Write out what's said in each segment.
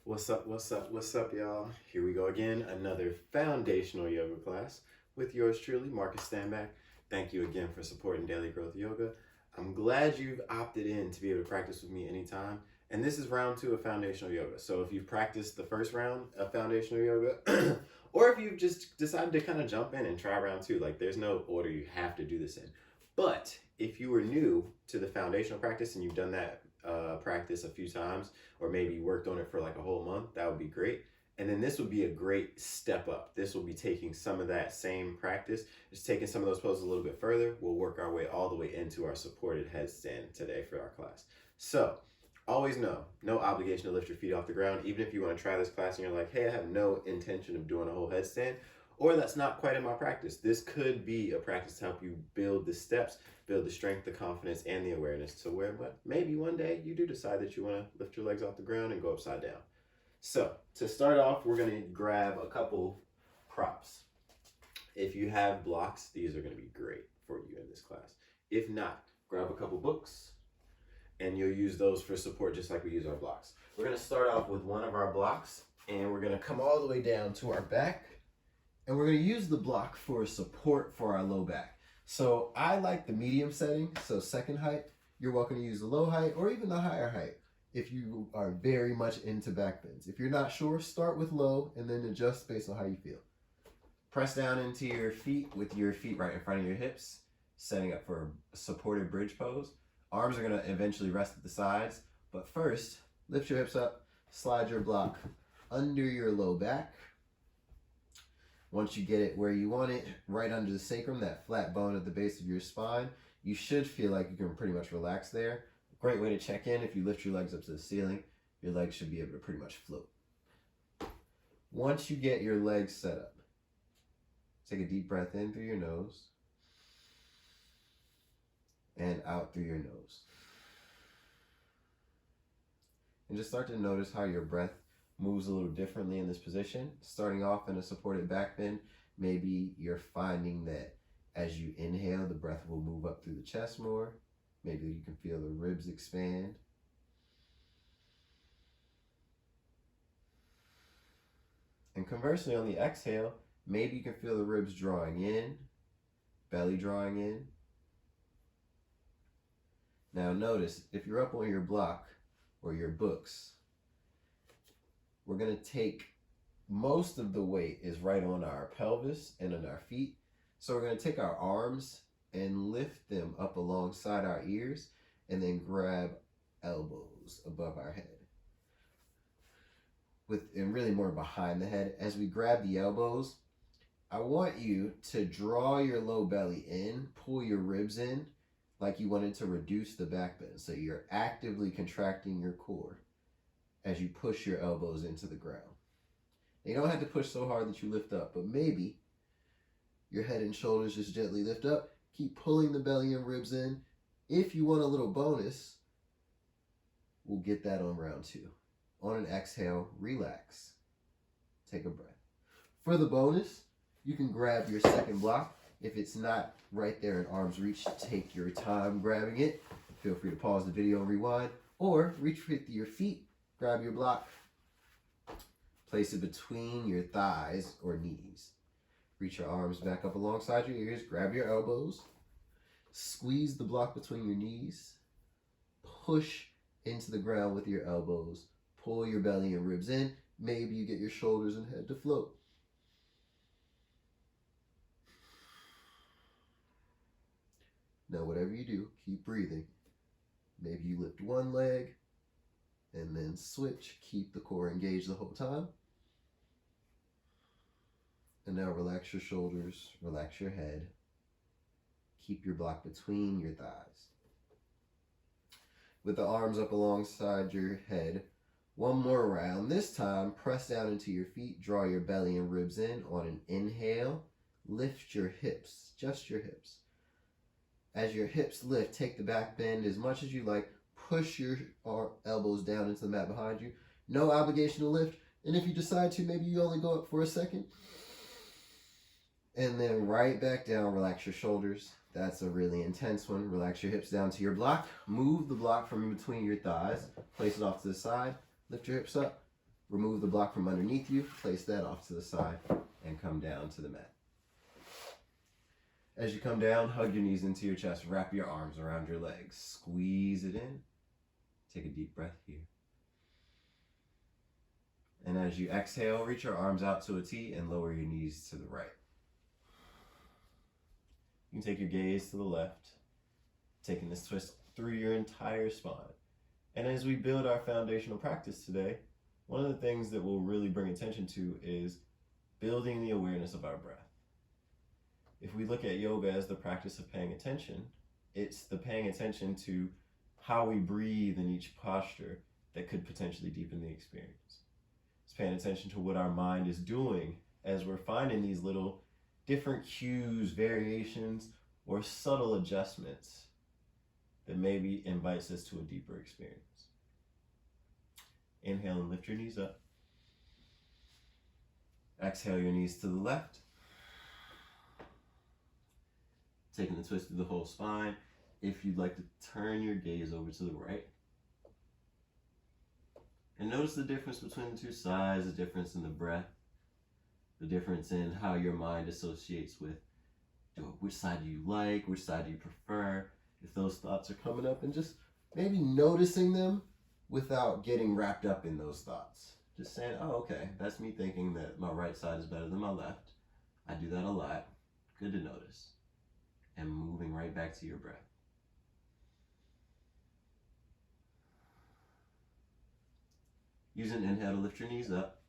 What's up, y'all? Here we go again, another foundational yoga class with yours truly, Marcus Standback. Thank you again for supporting Daily Growth Yoga. I'm glad you've opted in to be able to practice with me anytime. And this is round 2 of foundational yoga. So if you've practiced the first round of foundational yoga, or if you've just decided to kind of jump in and try round 2, like there's no order you have to do this in. But if you were new to the foundational practice and you've done that practice a few times, or maybe worked on it for like a whole month, that would be great. And then this would be a great step up. This will be taking some of that same practice, just taking some of those poses a little bit further. We'll work our way all the way into our supported headstand today for our class. So always know, no obligation to lift your feet off the ground. Even if you want to try this class and you're like, hey, I have no intention of doing a whole headstand, or that's not quite in my practice. This could be a practice to help you build the steps, build the strength, the confidence, and the awareness to where maybe one day you do decide that you want to lift your legs off the ground and go upside down. So to start off, we're going to grab a couple props. If you have blocks, these are going to be great for you in this class. If not, grab a couple books and you'll use those for support just like we use our blocks. We're going to start off with one of our blocks and we're going to come all the way down to our back. And we're going to use the block for support for our low back. So I like the medium setting, so second height. You're welcome to use the low height or even the higher height if you are very much into back bends. If you're not sure, start with low and then adjust based on how you feel. Press down into your feet with your feet right in front of your hips, setting up for a supported bridge pose. Arms are going to eventually rest at the sides, but first, lift your hips up, slide your block under your low back. Once you get it where you want it, right under the sacrum, that flat bone at the base of your spine, you should feel like you can pretty much relax there. Great way to check in. If you lift your legs up to the ceiling, your legs should be able to pretty much float. Once you get your legs set up, take a deep breath in through your nose and out through your nose. And just start to notice how your breath moves a little differently in this position. Starting off in a supported back bend, maybe you're finding that as you inhale, the breath will move up through the chest more. Maybe you can feel the ribs expand. And conversely, on the exhale, maybe you can feel the ribs drawing in, belly drawing in. Now notice, if you're up on your block or your books, we're going to take most of the weight is right on our pelvis and on our feet. So we're going to take our arms and lift them up alongside our ears and then grab elbows above our head. And really more behind the head. As we grab the elbows, I want you to draw your low belly in, pull your ribs in like you wanted to reduce the back bend. So you're actively contracting your core as you push your elbows into the ground. You don't have to push so hard that you lift up, but maybe your head and shoulders just gently lift up. Keep pulling the belly and ribs in. If you want a little bonus, we'll get that on round 2. On an exhale, relax. Take a breath. For the bonus, you can grab your second block. If it's not right there in arm's reach, take your time grabbing it. Feel free to pause the video and rewind, or reach with your feet. Grab your block, place it between your thighs or knees. Reach your arms back up alongside your ears, grab your elbows, squeeze the block between your knees, push into the ground with your elbows, pull your belly and ribs in. Maybe you get your shoulders and head to float. Now whatever you do, keep breathing. Maybe you lift one leg, and then switch. Keep the core engaged the whole time. And now relax your shoulders, relax your head. Keep your block between your thighs. With the arms up alongside your head, one more round. This time, press down into your feet, draw your belly and ribs in. On an inhale, lift your hips, just your hips. As your hips lift, take the back bend as much as you like. Push your elbows down into the mat behind you. No obligation to lift. And if you decide to, maybe you only go up for a second. And then right back down, relax your shoulders. That's a really intense one. Relax your hips down to your block. Move the block from in between your thighs. Place it off to the side. Lift your hips up. remove the block from underneath you, place that off to the side, and come down to the mat. As you come down, hug your knees into your chest, wrap your arms around your legs, squeeze it in. Take a deep breath here. And as you exhale, reach your arms out to a T and lower your knees to the right. You can take your gaze to the left, taking this twist through your entire spine. And as we build our foundational practice today, one of the things that we'll really bring attention to is building the awareness of our breath. If we look at yoga as the practice of paying attention, it's the paying attention to how we breathe in each posture that could potentially deepen the experience. It's paying attention to what our mind is doing as we're finding these little different cues, variations, or subtle adjustments that maybe invites us to a deeper experience. Inhale and lift your knees up. Exhale your knees to the left. Taking the twist through the whole spine. If you'd like to turn your gaze over to the right. And notice the difference between the two sides, the difference in the breath, the difference in how your mind associates with which side do you like, which side do you prefer, if those thoughts are coming up, and just maybe noticing them without getting wrapped up in those thoughts. Just saying, oh, okay, that's me thinking that my right side is better than my left. I do that a lot. Good to notice. And moving right back to your breath. Use an inhale to lift your knees up.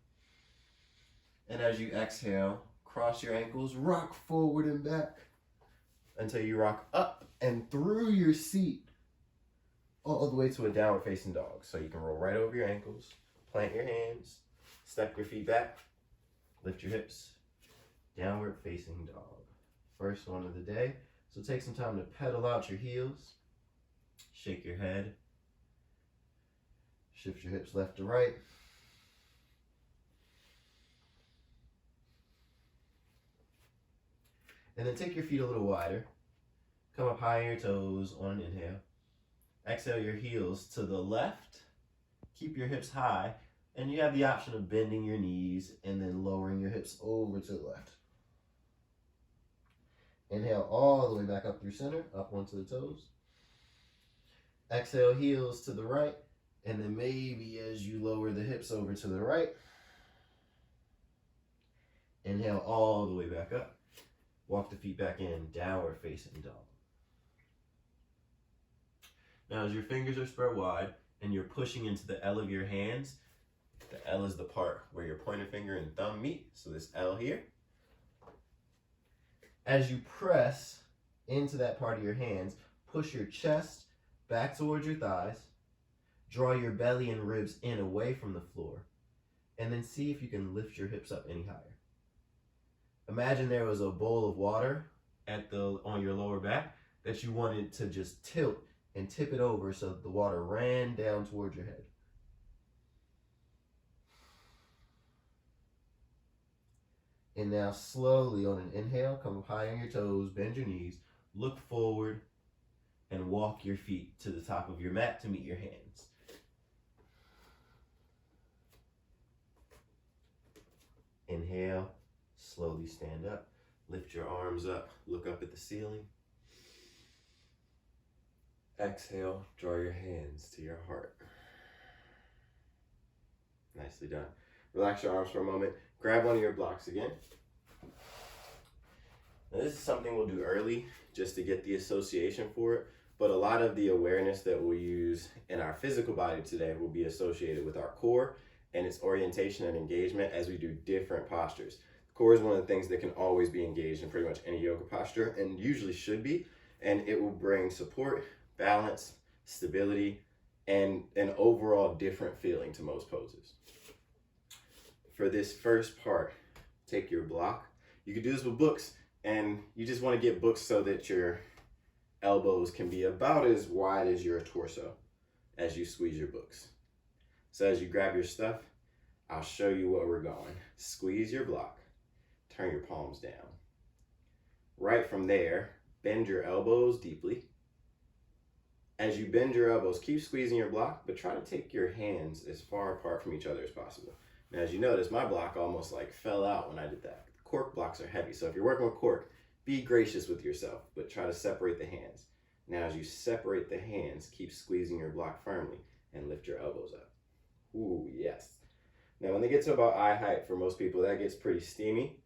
And as you exhale, cross your ankles, rock forward and back until you rock up and through your seat all the way to a downward facing dog. So you can roll right over your ankles, plant your hands, step your feet back, lift your hips, downward facing dog. First one of the day. So take some time to pedal out your heels, shake your head, shift your hips left to right. And then take your feet a little wider. Come up high on your toes on an inhale. Exhale your heels to the left. Keep your hips high. And you have the option of bending your knees and then lowering your hips over to the left. Inhale all the way back up through center, up onto the toes. Exhale, heels to the right. And then maybe as you lower the hips over to the right, inhale all the way back up. Walk the feet back in, downward facing dog. Now as your fingers are spread wide and you're pushing into the L of your hands, the L is the part where your pointer finger and thumb meet, so this L here. As you press into that part of your hands, push your chest back towards your thighs, draw your belly and ribs in away from the floor, and then see if you can lift your hips up any higher. Imagine there was a bowl of water on your lower back that you wanted to just tilt and tip it over so that the water ran down towards your head. And now slowly on an inhale, come up high on your toes, bend your knees, look forward, and walk your feet to the top of your mat to meet your hands. Inhale, slowly stand up, lift your arms up, look up at the ceiling. Exhale, draw your hands to your heart. Nicely done. Relax your arms for a moment. Grab one of your blocks again. Now this is something we'll do early just to get the association for it, but a lot of the awareness that we'll use in our physical body today will be associated with our core and its orientation and engagement as we do different postures. The core is one of the things that can always be engaged in pretty much any yoga posture and usually should be, and it will bring support, balance, stability, and an overall different feeling to most poses. For this first part, take your block. You can do this with books, and you just want to get books so that your elbows can be about as wide as your torso as you squeeze your books. So as you grab your stuff, I'll show you where we're going. Squeeze your block, turn your palms down. Right from there, bend your elbows deeply. As you bend your elbows, keep squeezing your block, but try to take your hands as far apart from each other as possible. Now, as you notice, my block almost like fell out when I did that. Cork blocks are heavy, so if you're working with cork, be gracious with yourself, but try to separate the hands. Now, as you separate the hands, keep squeezing your block firmly and lift your elbows up. Ooh, yes. Now, when they get to about eye height, for most people, that gets pretty steamy.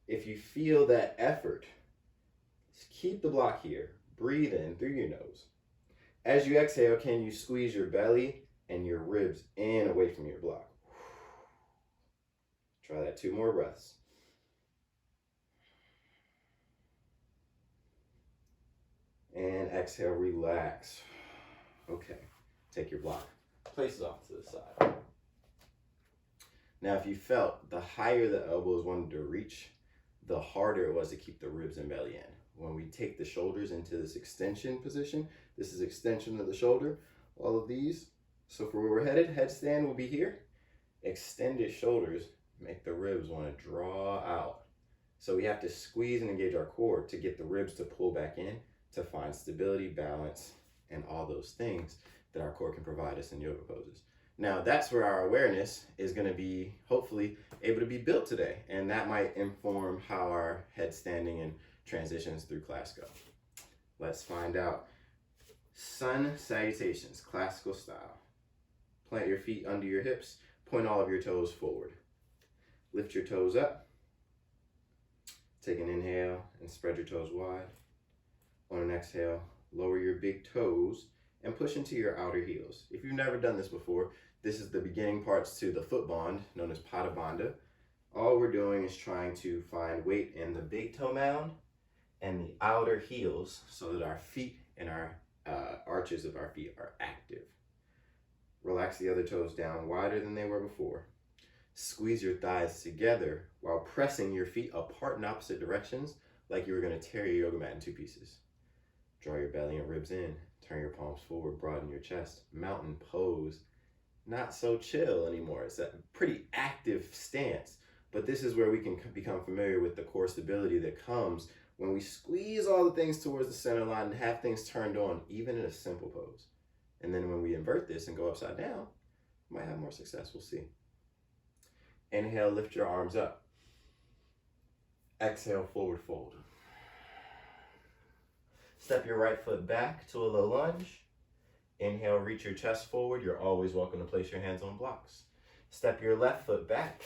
If you feel that effort, keep the block here. Breathe in through your nose. As you exhale, can you squeeze your belly and your ribs in away from your block? Try that 2 more breaths. And exhale, relax. Okay, take your block, place it off to the side. Now, if you felt the higher the elbows wanted to reach, the harder it was to keep the ribs and belly in. When we take the shoulders into this extension position, this is extension of the shoulder, all of these. So for where we're headed, headstand will be here. Extended shoulders make the ribs want to draw out. So we have to squeeze and engage our core to get the ribs to pull back in, to find stability, balance, and all those things that our core can provide us in yoga poses. Now, that's where our awareness is going to be hopefully able to be built today, and that might inform how our headstanding and transitions through class go. Let's find out. Sun salutations, classical style. Plant your feet under your hips, point all of your toes forward. Lift your toes up. Take an inhale and spread your toes wide. On an exhale, lower your big toes and push into your outer heels. If you've never done this before, this is the beginning parts to the foot bond, known as Pada Bandha. All we're doing is trying to find weight in the big toe mound and the outer heels so that our feet and our arches of our feet are active. Relax the other toes down wider than they were before. Squeeze your thighs together while pressing your feet apart in opposite directions like you were going to tear your yoga mat in 2 pieces. Draw your belly and ribs in. Turn your palms forward, broaden your chest. Mountain pose. Not so chill anymore. It's a pretty active stance, but this is where we can become familiar with the core stability that comes when we squeeze all the things towards the center line and have things turned on, even in a simple pose. And then when we invert this and go upside down, we might have more success. We'll see. Inhale, lift your arms up. Exhale, forward fold. Step your right foot back to a low lunge. Inhale, reach your chest forward. You're always welcome to place your hands on blocks. Step your left foot back,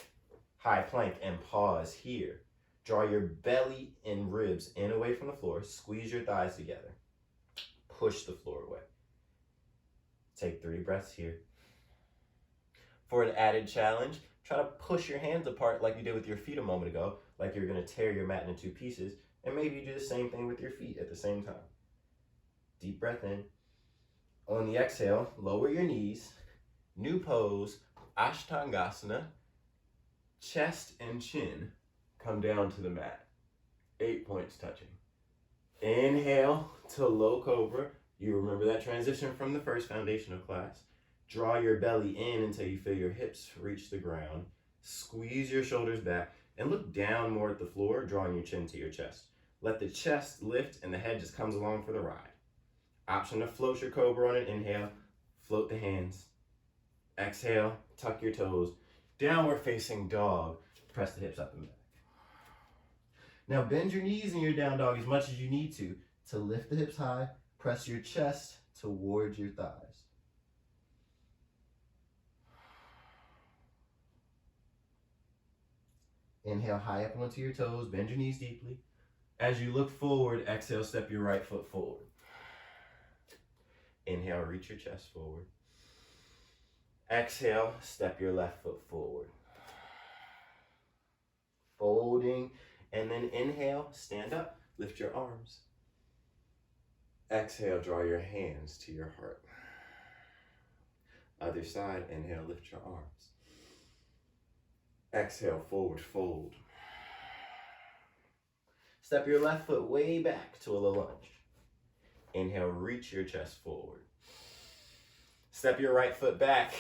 high plank, and pause here. Draw your belly and ribs in away from the floor. Squeeze your thighs together. Push the floor away. Take 3 breaths here. For an added challenge, try to push your hands apart like you did with your feet a moment ago, like you're going to tear your mat into 2 pieces, and maybe you do the same thing with your feet at the same time. Deep breath in. On the exhale, lower your knees. New pose, Ashtangasana. Chest and chin come down to the mat. 8 points touching. Inhale to low cobra. You remember that transition from the first foundational class. Draw your belly in until you feel your hips reach the ground. Squeeze your shoulders back and look down more at the floor, drawing your chin to your chest. Let the chest lift and the head just comes along for the ride. Option to float your cobra on an inhale. Float the hands. Exhale, tuck your toes. Downward facing dog. Press the hips up and back. Now bend your knees in your down dog as much as you need to lift the hips high. Press your chest towards your thighs. Inhale high up onto your toes, bend your knees deeply. As you look forward, exhale, step your right foot forward. Inhale, reach your chest forward. Exhale, step your left foot forward. Folding, and then inhale, stand up, lift your arms. Exhale, draw your hands to your heart. Other side, inhale, lift your arms. Exhale, forward fold. Step your left foot way back to a low lunge. Inhale, reach your chest forward. Step your right foot back,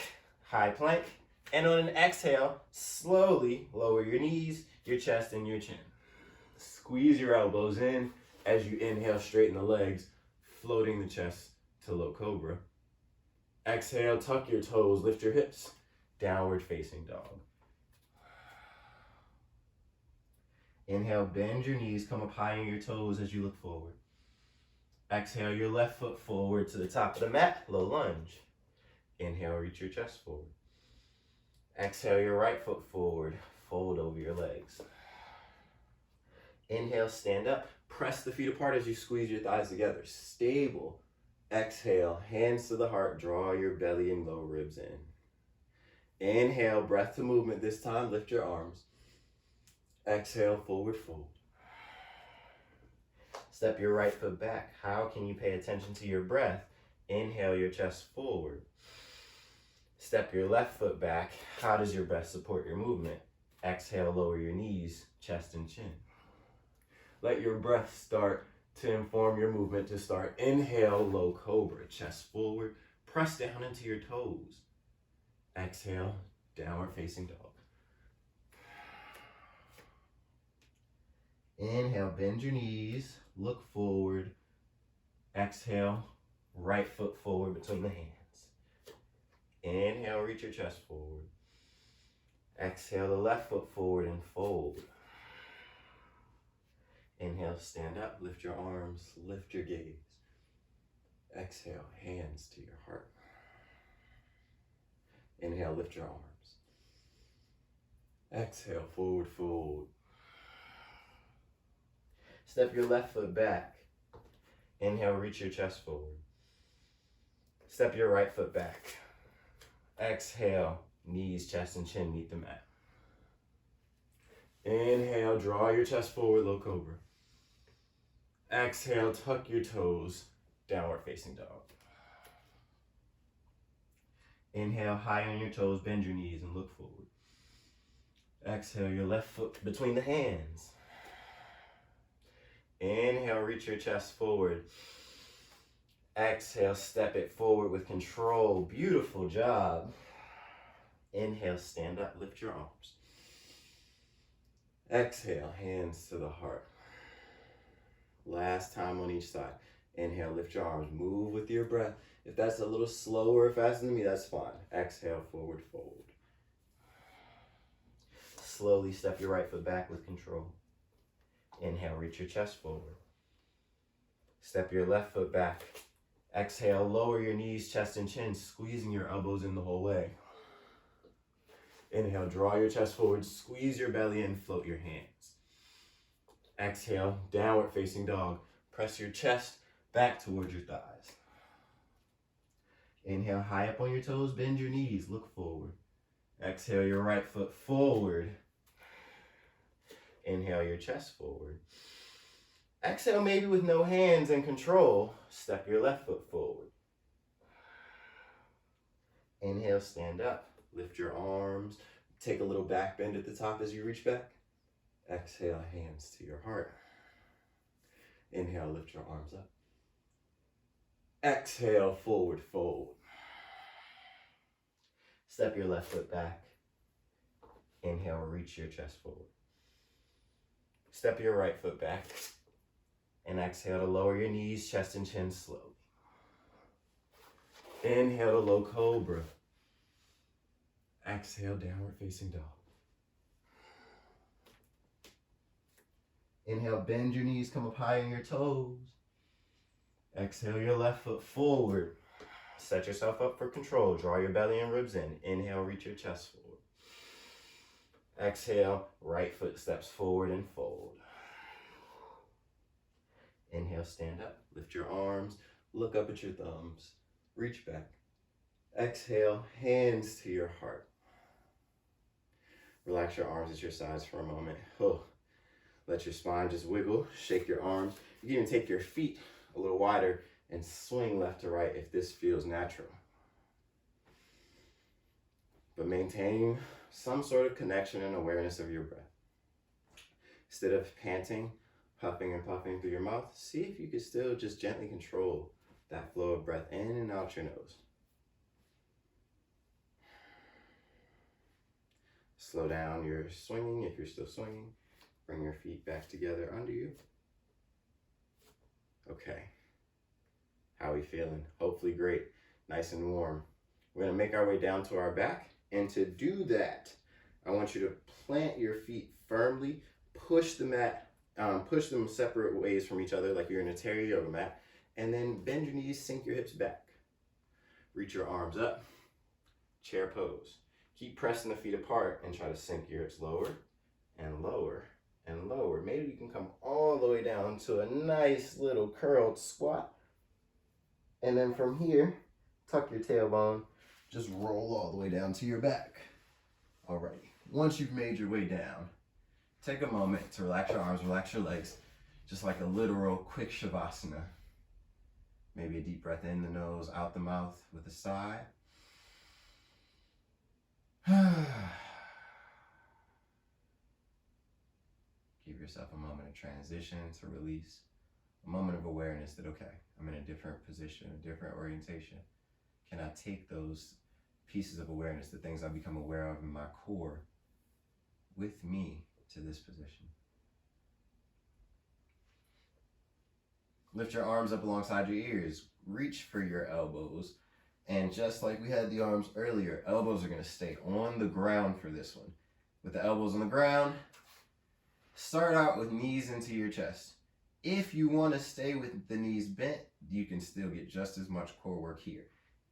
high plank. And on an exhale, slowly lower your knees, your chest, and your chin. Squeeze your elbows in as you inhale, straighten the legs, floating the chest to low cobra. Exhale, tuck your toes, lift your hips, downward facing dog. Inhale, bend your knees, come up high on your toes as you look forward. Exhale, your left foot forward to the top of the mat, low lunge. Inhale, reach your chest forward. Exhale, your right foot forward, fold over your legs. Inhale, stand up, press the feet apart as you squeeze your thighs together. Stable. Exhale, hands to the heart, draw your belly and low ribs in. Inhale, breath to movement this time, lift your arms. Exhale, forward fold. Step your right foot back. How can you pay attention to your breath? Inhale your chest forward. Step your left foot back. How does your breath support your movement? Exhale, lower your knees, chest and chin. Let your breath start to inform your movement to start. Inhale, low cobra, chest forward. Press down into your toes. Exhale, downward facing dog. Inhale, bend your knees, look forward. Exhale, right foot forward between the hands. Inhale, reach your chest forward. Exhale, the left foot forward and fold. Inhale, stand up, lift your arms, lift your gaze. Exhale, hands to your heart. Inhale, lift your arms. Exhale, forward fold. Step your left foot back. Inhale, reach your chest forward. Step your right foot back. Exhale, knees, chest, and chin meet the mat. Inhale, draw your chest forward, low cobra. Exhale, tuck your toes, downward facing dog. Inhale, high on your toes, bend your knees and look forward. Exhale, your left foot between the hands. Inhale, reach your chest forward. Exhale, step it forward with control. Beautiful job. Inhale, stand up, lift your arms. Exhale, hands to the heart. Last time on each side. Inhale, lift your arms, move with your breath. If that's a little slower or faster than me, that's fine. Exhale, forward fold. Slowly step your right foot back with control. Inhale, reach your chest forward. Step your left foot back. Exhale, lower your knees, chest, and chin, squeezing your elbows in the whole way. Inhale, draw your chest forward, squeeze your belly in, float your hands. Exhale, downward facing dog. Press your chest back towards your thighs. Inhale, high up on your toes, bend your knees, look forward. Exhale, your right foot forward. Inhale, your chest forward. Exhale, maybe with no hands and control, step your left foot forward. Inhale, stand up, lift your arms, take a little back bend at the top as you reach back. Exhale, hands to your heart. Inhale, lift your arms up. Exhale, forward fold. Step your left foot back. Inhale, reach your chest forward. Step your right foot back. And exhale to lower your knees, chest, and chin slowly. Inhale to low cobra. Exhale, downward facing dog. Inhale, bend your knees, come up high on your toes. Exhale your left foot forward. Set yourself up for control. Draw your belly and ribs in. Inhale, reach your chest forward. Exhale, right foot steps forward and fold. Inhale, stand up, lift your arms, look up at your thumbs, reach back. Exhale, hands to your heart. Relax your arms at your sides for a moment. Oh, let your spine just wiggle, shake your arms. You can even take your feet a little wider and swing left to right if this feels natural. But maintain some sort of connection and awareness of your breath. Instead of panting, puffing and puffing through your mouth, see if you can still just gently control that flow of breath in and out your nose. Slow down your swinging if you're still swinging. Bring your feet back together under you. Okay. How we feeling? Hopefully great, nice and warm. We're gonna make our way down to our back, and to do that, I want you to plant your feet firmly, push the mat, push them separate ways from each other like you're in a terry yoga mat, and then bend your knees, sink your hips back. Reach your arms up, chair pose. Keep pressing the feet apart and try to sink your hips lower and lower and lower. Maybe you can come all the way down to a nice little curled squat. And then from here, tuck your tailbone, just roll all the way down to your back. Alrighty, once you've made your way down, take a moment to relax your arms, relax your legs, just like a literal quick shavasana. Maybe a deep breath in the nose, out the mouth with a sigh. Give yourself a moment of transition to release, a moment of awareness that, okay, I'm in a different position, a different orientation. Can I take those pieces of awareness, the things I become aware of in my core, with me to this position? Lift your arms up alongside your ears. Reach for your elbows. And just like we had the arms earlier, elbows are going to stay on the ground for this one. With the elbows on the ground, start out with knees into your chest. If you want to stay with the knees bent, you can still get just as much core work here.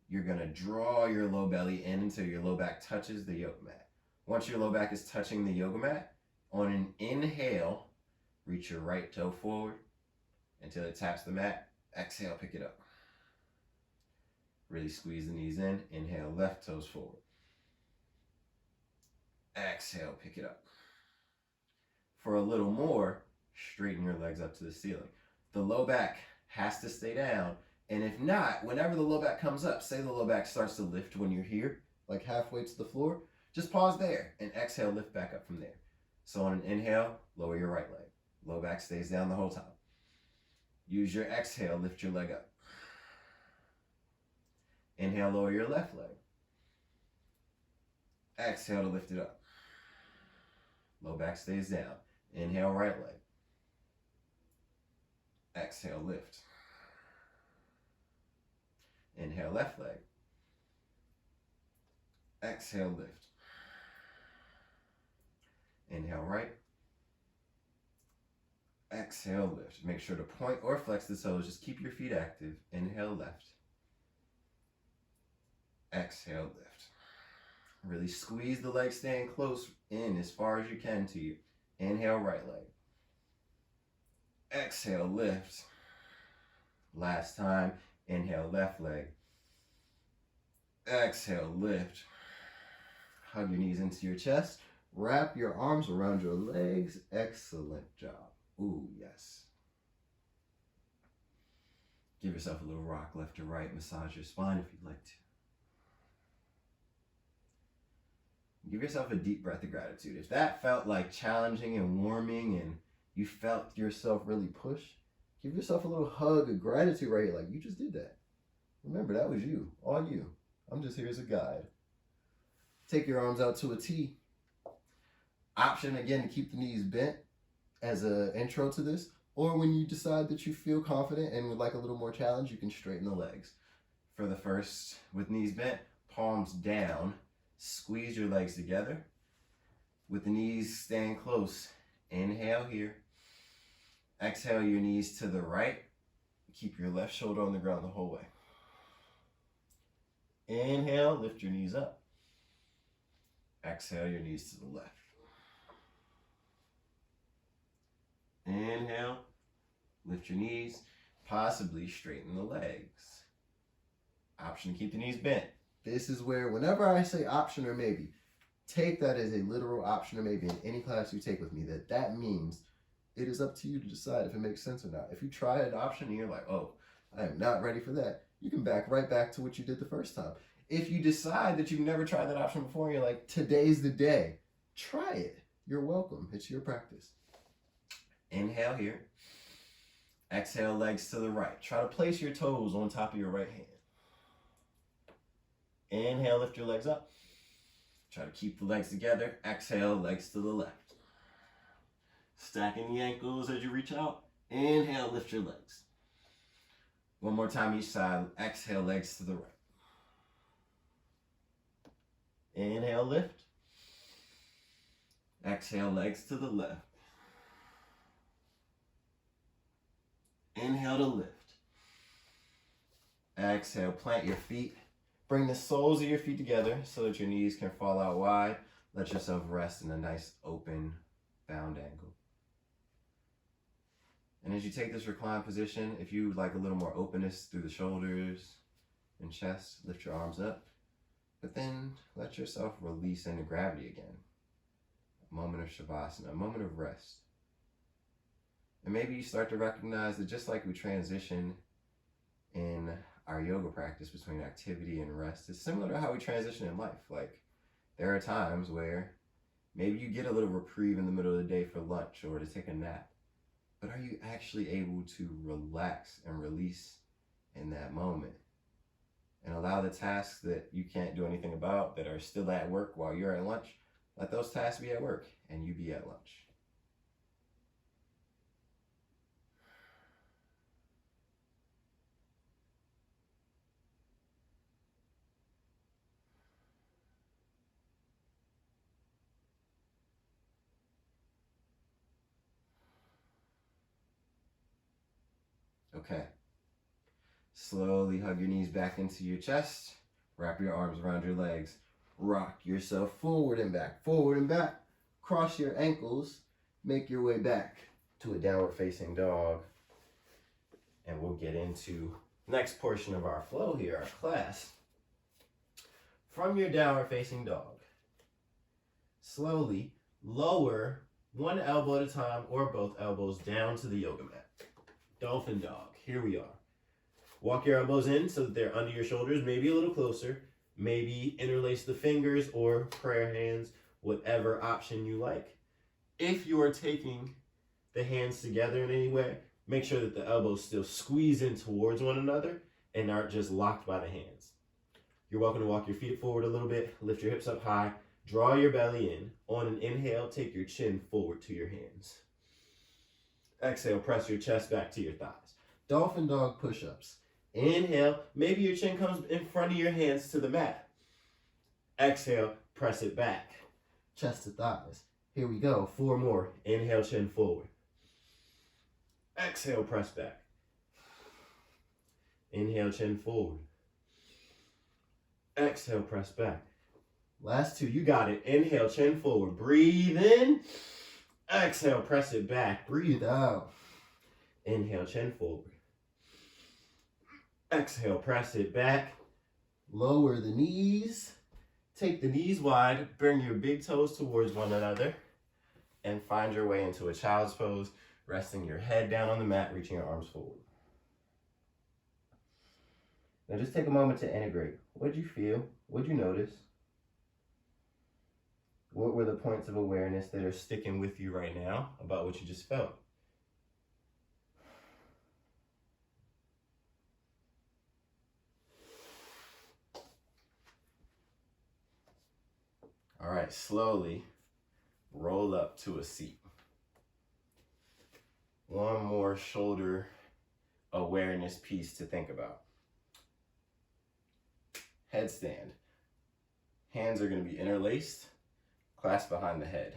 You're going to draw your low belly in until your low back touches the yoga mat. Once your low back is touching the yoga mat, on an inhale, reach your right toe forward until it taps the mat. Exhale, pick it up. Really squeeze the knees in. Inhale, left toes forward. Exhale, pick it up. For a little more, straighten your legs up to the ceiling. The low back has to stay down. And if not, whenever the low back comes up, say the low back starts to lift when you're here, like halfway to the floor, just pause there and exhale, lift back up from there. So on an inhale, lower your right leg. Low back stays down the whole time. Use your exhale, lift your leg up. Inhale, lower your left leg. Exhale to lift it up. Low back stays down. Inhale, right leg. Exhale, lift. Inhale, left leg. Exhale, lift. Inhale, right. Exhale, lift. Make sure to point or flex the toes. Just keep your feet active. Inhale, left. Exhale, lift. Really squeeze the leg, staying close in as far as you can to you. Inhale, right leg. Exhale, lift. Last time. Inhale, left leg. Exhale, lift. Hug your knees into your chest. Wrap your arms around your legs. Excellent job. Ooh, yes. Give yourself a little rock left to right. Massage your spine if you'd like to. Give yourself a deep breath of gratitude. If that felt like challenging and warming and you felt yourself really push, give yourself a little hug of gratitude right here. Like, you just did that. Remember, that was you. All you. I'm just here as a guide. Take your arms out to a T. Option, again, to keep the knees bent as an intro to this. Or when you decide that you feel confident and would like a little more challenge, you can straighten the legs. For the first, with knees bent, palms down. Squeeze your legs together with the knees staying close. Inhale here. Exhale your knees to the right. Keep your left shoulder on the ground the whole way. Inhale, lift your knees up. Exhale your knees to the left. Inhale, lift your knees, possibly straighten the legs. Option to keep the knees bent. This is where, whenever I say option or maybe, take that as a literal option or maybe in any class you take with me. That means it is up to you to decide if it makes sense or not. If you try an option and you're like, oh, I am not ready for that, you can back right back to what you did the first time. If you decide that you've never tried that option before and you're like, today's the day, try it. You're welcome. It's your practice. Inhale here. Exhale, legs to the right. Try to place your toes on top of your right hand. Inhale, lift your legs up. Try to keep the legs together. Exhale, legs to the left. Stacking the ankles as you reach out. Inhale, lift your legs. One more time each side. Exhale, legs to the right. Inhale, lift. Exhale, legs to the left. Inhale to lift. Exhale, plant your feet. Bring the soles of your feet together so that your knees can fall out wide. Let yourself rest in a nice open bound angle. And as you take this reclined position, if you would like a little more openness through the shoulders and chest, lift your arms up. But then let yourself release into gravity again. A moment of Shavasana, a moment of rest. And maybe you start to recognize that just like we transition in our yoga practice between activity and rest, it's similar to how we transition in life. Like, there are times where maybe you get a little reprieve in the middle of the day for lunch or to take a nap. But are you actually able to relax and release in that moment? And allow the tasks that you can't do anything about, that are still at work while you're at lunch, let those tasks be at work and you be at lunch. Okay. Slowly hug your knees back into your chest. Wrap your arms around your legs. Rock yourself forward and back, forward and back. Cross your ankles. Make your way back to a downward facing dog. And we'll get into the next portion of our flow here, our class. From your downward facing dog, slowly lower one elbow at a time or both elbows down to the yoga mat. Dolphin dog. Here we are. Walk your elbows in so that they're under your shoulders, maybe a little closer. Maybe interlace the fingers or prayer hands, whatever option you like. If you are taking the hands together in any way, make sure that the elbows still squeeze in towards one another and aren't just locked by the hands. You're welcome to walk your feet forward a little bit, lift your hips up high, draw your belly in. On an inhale, take your chin forward to your hands. Exhale, press your chest back to your thighs. Dolphin dog push-ups. Inhale, maybe your chin comes in front of your hands to the mat. Exhale, press it back. Chest to thighs. Here we go, 4 more. Inhale, chin forward. Exhale, press back. Inhale, chin forward. Exhale, press back. Last 2, you got it. Inhale, chin forward. Breathe in. Exhale, press it back. Breathe out. Inhale, chin forward. Exhale, press it back. Lower the knees. Take the knees wide. Bring your big toes towards one another. And find your way into a child's pose, resting your head down on the mat, reaching your arms forward. Now just take a moment to integrate. What did you feel? What did you notice? What were the points of awareness that are sticking with you right now about what you just felt? All right, slowly roll up to a seat. One more shoulder awareness piece to think about. Headstand. Hands are going to be interlaced, clasped behind the head.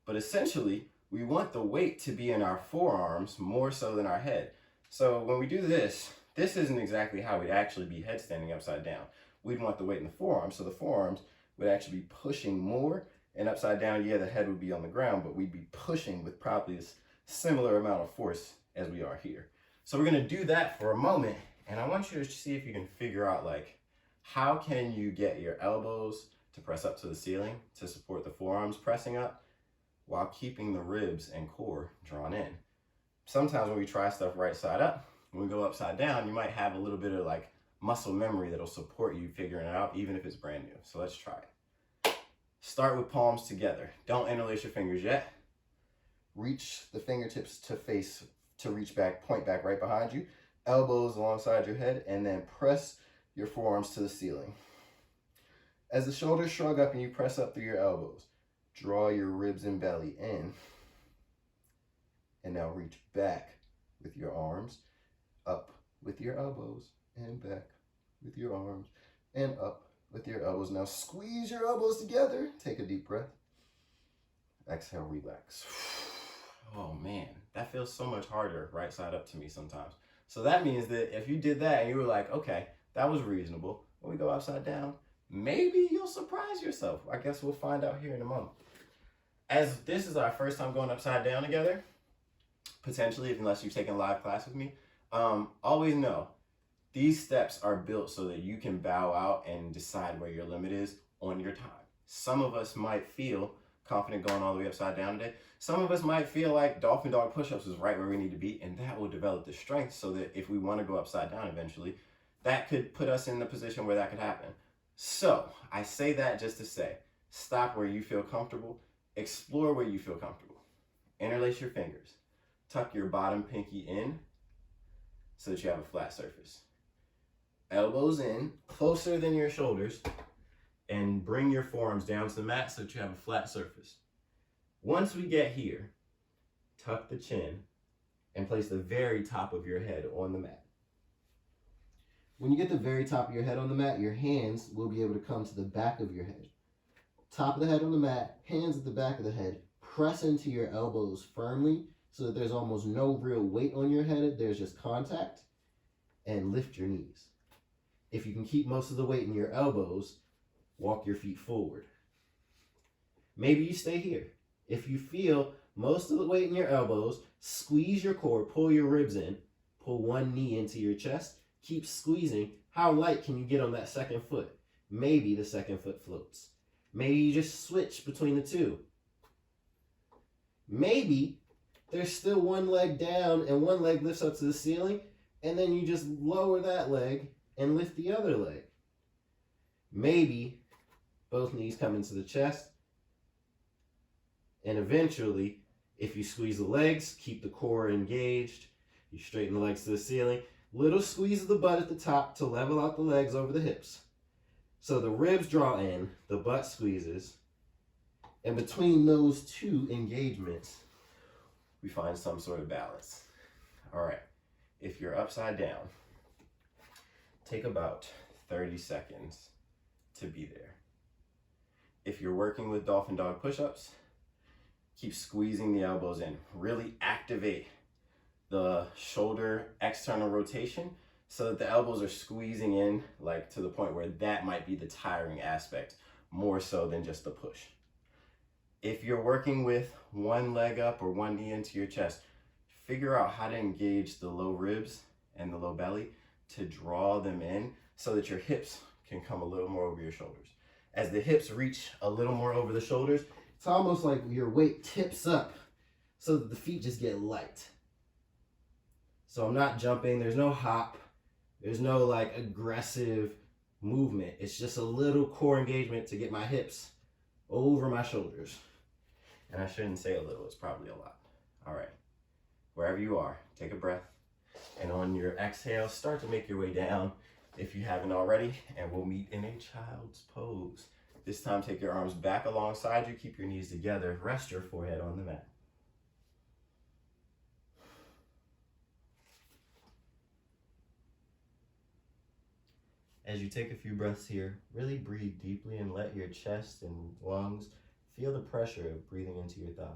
But essentially, we want the weight to be in our forearms more so than our head. So when we do this, this isn't exactly how we'd actually be headstanding upside down. We'd want the weight in the forearms, so the forearms would actually be pushing more, and upside down, yeah, the head would be on the ground, but we'd be pushing with probably a similar amount of force as we are here. So we're gonna do that for a moment, and I want you to see if you can figure out, like, how can you get your elbows to press up to the ceiling to support the forearms pressing up while keeping the ribs and core drawn in. Sometimes when we try stuff right side up, when we go upside down, you might have a little bit of like muscle memory that'll support you figuring it out, even if it's brand new. So let's try it. Start with palms together. Don't interlace your fingers yet. Reach the fingertips to reach back, point back right behind you. Elbows alongside your head, and then press your forearms to the ceiling. As the shoulders shrug up and you press up through your elbows, draw your ribs and belly in. And now reach back with your arms up with your elbows and back with your arms and up with your elbows. Now squeeze your elbows together. Take a deep breath. Exhale, relax. Oh man, that feels so much harder right side up to me sometimes. So that means that if you did that and you were like, okay, that was reasonable, when we go upside down, maybe you'll surprise yourself. I guess we'll find out here in a moment. As this is our first time going upside down together, potentially, unless you've taken live class with me, always know these steps are built so that you can bow out and decide where your limit is on your time. Some of us might feel confident going all the way upside down today. Some of us might feel like dolphin dog push-ups is right where we need to be, and that will develop the strength so that if we want to go upside down eventually, that could put us in the position where that could happen. So I say that just to say, stop where you feel comfortable, explore where you feel comfortable. Interlace your fingers. Tuck your bottom pinky in so that you have a flat surface. Elbows in, closer than your shoulders, and bring your forearms down to the mat so that you have a flat surface. Once we get here, tuck the chin and place the very top of your head on the mat. When you get the very top of your head on the mat, your hands will be able to come to the back of your head. Top of the head on the mat, hands at the back of the head. Press into your elbows firmly so that there's almost no real weight on your head. There's just contact. And lift your knees. If you can keep most of the weight in your elbows, walk your feet forward. Maybe you stay here. If you feel most of the weight in your elbows, squeeze your core, pull your ribs in, pull one knee into your chest, keep squeezing. How light can you get on that second foot? Maybe the second foot floats. Maybe you just switch between the two. Maybe there's still one leg down and one leg lifts up to the ceiling, and then you just lower that leg and lift the other leg. Maybe both knees come into the chest, and eventually, if you squeeze the legs, keep the core engaged, you straighten the legs to the ceiling, little squeeze of the butt at the top to level out the legs over the hips. So the ribs draw in, the butt squeezes, and between those two engagements, we find some sort of balance. All right, if you're upside down, take about 30 seconds to be there. If you're working with dolphin dog push-ups, keep squeezing the elbows in. Really activate the shoulder external rotation so that the elbows are squeezing in, like to the point where that might be the tiring aspect, more so than just the push. If you're working with one leg up or one knee into your chest, figure out how to engage the low ribs and the low belly to draw them in so that your hips can come a little more over your shoulders. As the hips reach a little more over the shoulders, it's almost like your weight tips up so that the feet just get light. So I'm not jumping, there's no hop, there's no like aggressive movement. It's just a little core engagement to get my hips over my shoulders. And I shouldn't say a little, it's probably a lot. All right, wherever you are, take a breath. And on your exhale, start to make your way down if you haven't already, and we'll meet in a child's pose. This time, take your arms back alongside you, keep your knees together, rest your forehead on the mat. As you take a few breaths here, really breathe deeply and let your chest and lungs feel the pressure of breathing into your thighs.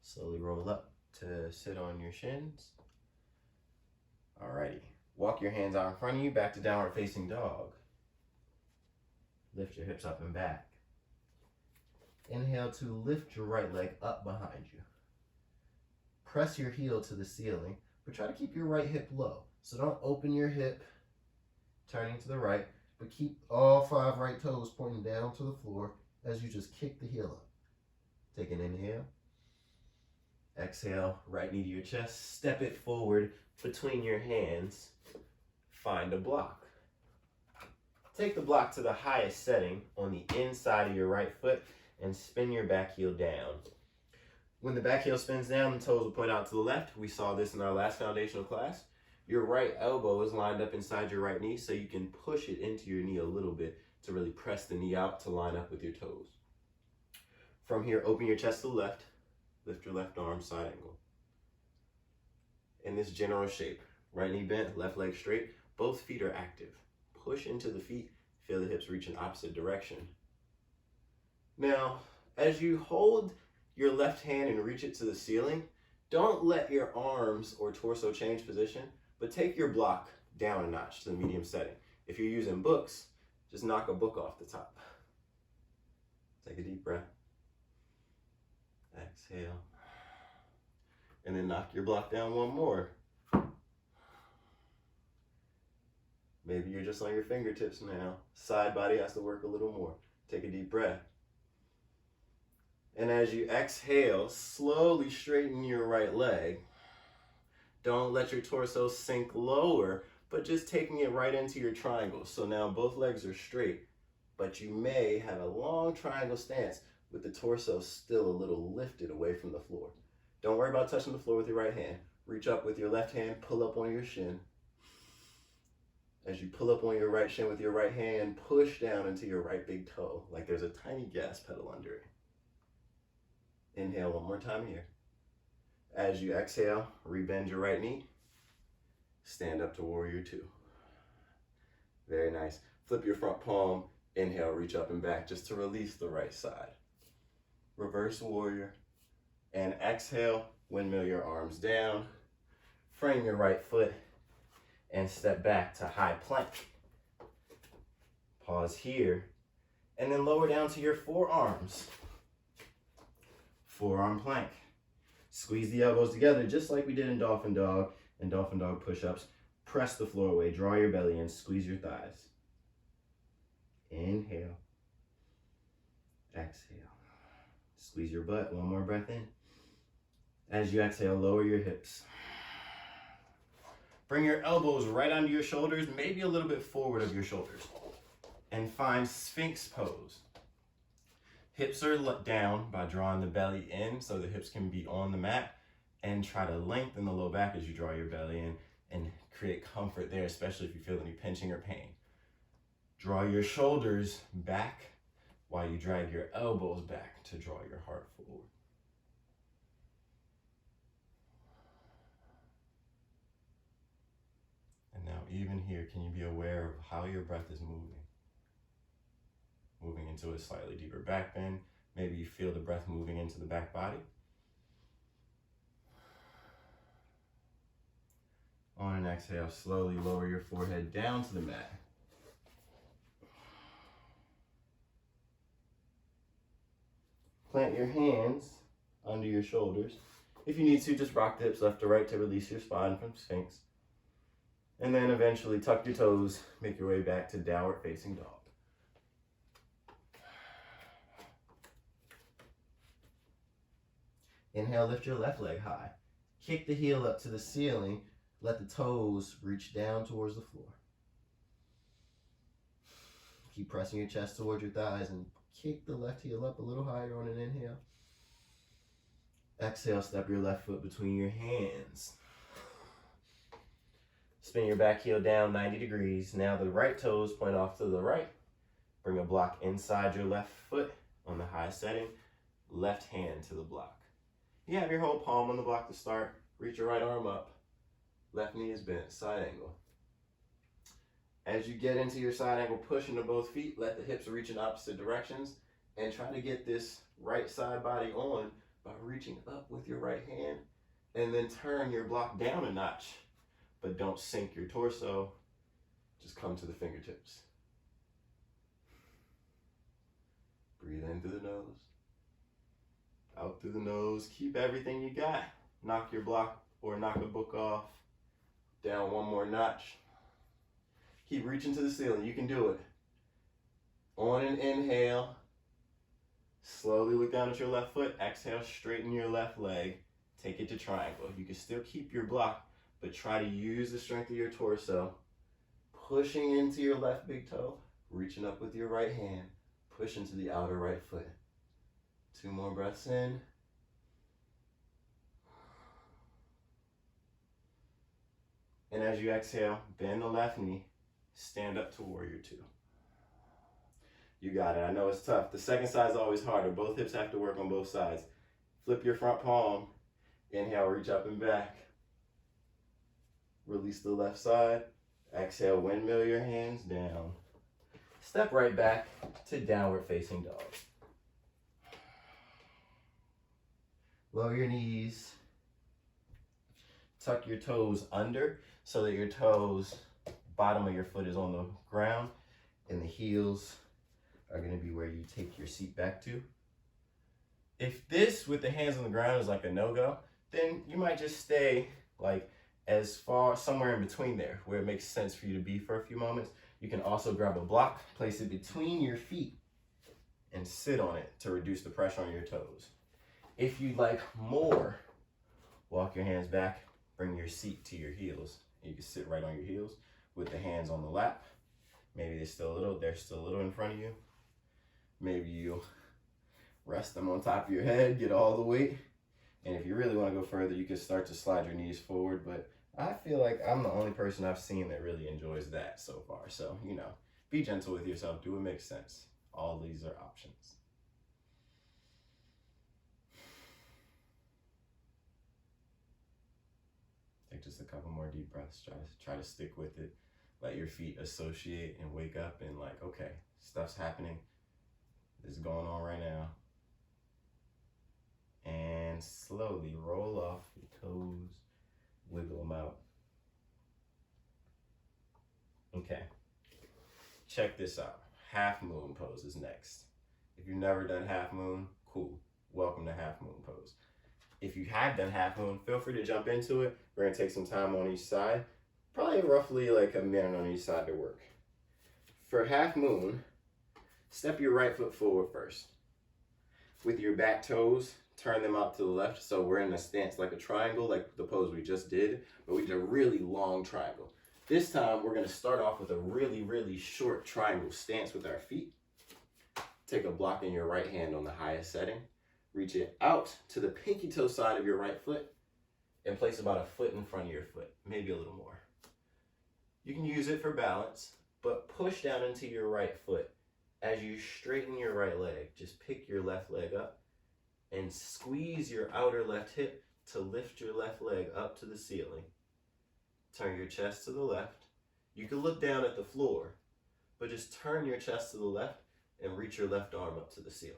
Slowly roll up to sit on your shins. Alrighty, walk your hands out in front of you, back to downward facing dog. Lift your hips up and back. Inhale to lift your right leg up behind you. Press your heel to the ceiling, but try to keep your right hip low. So don't open your hip, turning to the right, but keep all 5 right toes pointing down to the floor as you just kick the heel up. Take an inhale. Exhale, right knee to your chest, step it forward between your hands, find a block. Take the block to the highest setting on the inside of your right foot and spin your back heel down. When the back heel spins down, the toes will point out to the left. We saw this in our last foundational class. Your right elbow is lined up inside your right knee, so you can push it into your knee a little bit to really press the knee out to line up with your toes. From here, open your chest to the left. Lift your left arm, side angle. In this general shape, right knee bent, left leg straight, both feet are active. Push into the feet, feel the hips reach in opposite direction. Now, as you hold your left hand and reach it to the ceiling, don't let your arms or torso change position, but take your block down a notch to the medium setting. If you're using books, just knock a book off the top. Take a deep breath. Exhale. And then knock your block down one more. Maybe you're just on your fingertips now. Side body has to work a little more. Take a deep breath. And as you exhale, slowly straighten your right leg. Don't let your torso sink lower, but just taking it right into your triangle. So now both legs are straight, but you may have a long triangle stance with the torso still a little lifted away from the floor. Don't worry about touching the floor with your right hand. Reach up with your left hand, pull up on your shin. As you pull up on your right shin with your right hand, push down into your right big toe, like there's a tiny gas pedal under it. Inhale one more time here. As you exhale, rebend your right knee. Stand up to warrior two. Very nice. Flip your front palm. Inhale, reach up and back just to release the right side. Reverse warrior. And exhale, windmill your arms down. Frame your right foot and step back to high plank. Pause here. And then lower down to your forearms. Forearm plank. Squeeze the elbows together just like we did in Dolphin Dog and Dolphin Dog push-ups. Press the floor away, draw your belly in, squeeze your thighs. Inhale. Exhale. Squeeze your butt, one more breath in. As you exhale, lower your hips. Bring your elbows right under your shoulders, maybe a little bit forward of your shoulders. And find Sphinx pose. Hips are let down by drawing the belly in so the hips can be on the mat, and try to lengthen the low back as you draw your belly in and create comfort there, especially if you feel any pinching or pain. Draw your shoulders back while you drag your elbows back to draw your heart forward. And now even here, can you be aware of how your breath is moving? Moving into a slightly deeper back bend. Maybe you feel the breath moving into the back body. On an exhale, slowly lower your forehead down to the mat. Plant your hands under your shoulders. If you need to, just rock the hips left to right to release your spine from Sphinx. And then eventually tuck your toes, make your way back to downward facing dog. Inhale, lift your left leg high. Kick the heel up to the ceiling. Let the toes reach down towards the floor. Keep pressing your chest towards your thighs and kick the left heel up a little higher on an inhale. Exhale, step your left foot between your hands. Spin your back heel down 90 degrees. Now the right toes point off to the right. Bring a block inside your left foot on the high setting. Left hand to the block. You have your whole palm on the block to start. Reach your right arm up. Left knee is bent, side angle. As you get into your side angle, push into both feet. Let the hips reach in opposite directions. And try to get this right side body on by reaching up with your right hand. And then turn your block down a notch. But don't sink your torso. Just come to the fingertips. Breathe in through the nose. Out through the nose. Keep everything you got. Knock your block or knock a book off. Down one more notch. Keep reaching to the ceiling. You can do it. On an inhale, slowly look down at your left foot. Exhale, straighten your left leg. Take it to triangle. You can still keep your block, but try to use the strength of your torso. Pushing into your left big toe. Reaching up with your right hand. Push into the outer right foot. 2 more breaths in. And as you exhale, bend the left knee, stand up to warrior two. You got it. I know it's tough. The second side is always harder. Both hips have to work on both sides. Flip your front palm. Inhale, reach up and back. Release the left side. Exhale, windmill your hands down. Step right back to downward facing dog. Lower your knees. Tuck your toes under so that your toes, bottom of your foot is on the ground, and the heels are going to be where you take your seat back to. If this with the hands on the ground is like a no-go, then you might just stay like as far somewhere in between there where it makes sense for you to be for a few moments. You can also grab a block, place it between your feet, and sit on it to reduce the pressure on your toes. If you'd like more, walk your hands back, bring your seat to your heels. You can sit right on your heels with the hands on the lap. Maybe they're still a little in front of you. Maybe you rest them on top of your head, get all the weight. And if you really want to go further, you can start to slide your knees forward. But I feel like I'm the only person I've seen that really enjoys that so far. So, be gentle with yourself. Do what makes sense. All these are options. Take just a couple more deep breaths. Try to stick with it. Let your feet associate and wake up and like, okay, stuff's happening. This is going on right now. And slowly roll off your toes, wiggle them out. Okay, check this out. Half moon pose is next. If you've never done half moon, cool. Welcome to half moon pose. If you have done half moon, feel free to jump into it. We're gonna take some time on each side. Probably roughly like a minute on each side to work. For half moon, step your right foot forward first. With your back toes, turn them out to the left. So we're in a stance like a triangle, like the pose we just did, but we did a really long triangle. This time, we're gonna start off with a really, really short triangle stance with our feet. Take a block in your right hand on the highest setting. Reach it out to the pinky toe side of your right foot and place about a foot in front of your foot, maybe a little more. You can use it for balance, but push down into your right foot. As you straighten your right leg, just pick your left leg up and squeeze your outer left hip to lift your left leg up to the ceiling. Turn your chest to the left. You can look down at the floor, but just turn your chest to the left and reach your left arm up to the ceiling.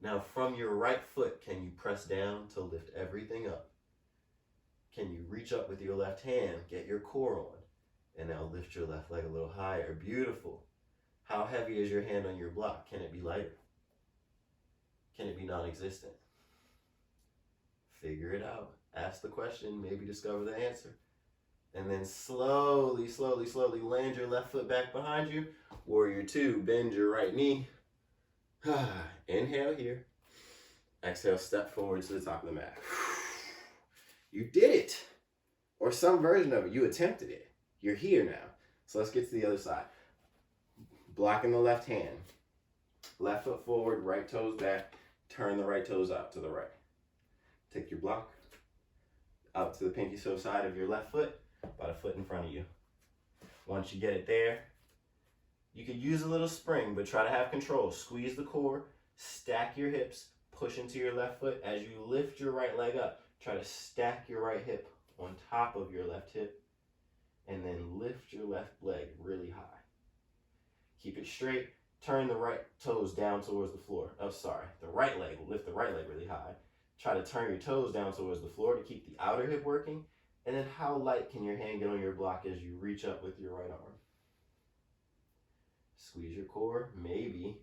Now from your right foot, can you press down to lift everything up? Can you reach up with your left hand, get your core on, and now lift your left leg a little higher? Beautiful. How heavy is your hand on your block? Can it be lighter? Can it be non-existent? Figure it out. Ask the question, maybe discover the answer. And then slowly, slowly, slowly land your left foot back behind you. Warrior two, bend your right knee. Inhale here. Exhale, step forward to the top of the mat. You did it. Or some version of it. You attempted it. You're here now. So let's get to the other side. Blocking the left hand. Left foot forward, right toes back. Turn the right toes out to the right. Take your block out to the pinky toe side of your left foot, about a foot in front of you. Once you get it there, you could use a little spring, but try to have control. Squeeze the core, stack your hips, push into your left foot. As you lift your right leg up, try to stack your right hip on top of your left hip, and then lift your left leg really high. Keep it straight. Turn the right toes down towards the floor. The right leg. Lift the right leg really high. Try to turn your toes down towards the floor to keep the outer hip working. And then how light can your hand get on your block as you reach up with your right arm? Squeeze your core. Maybe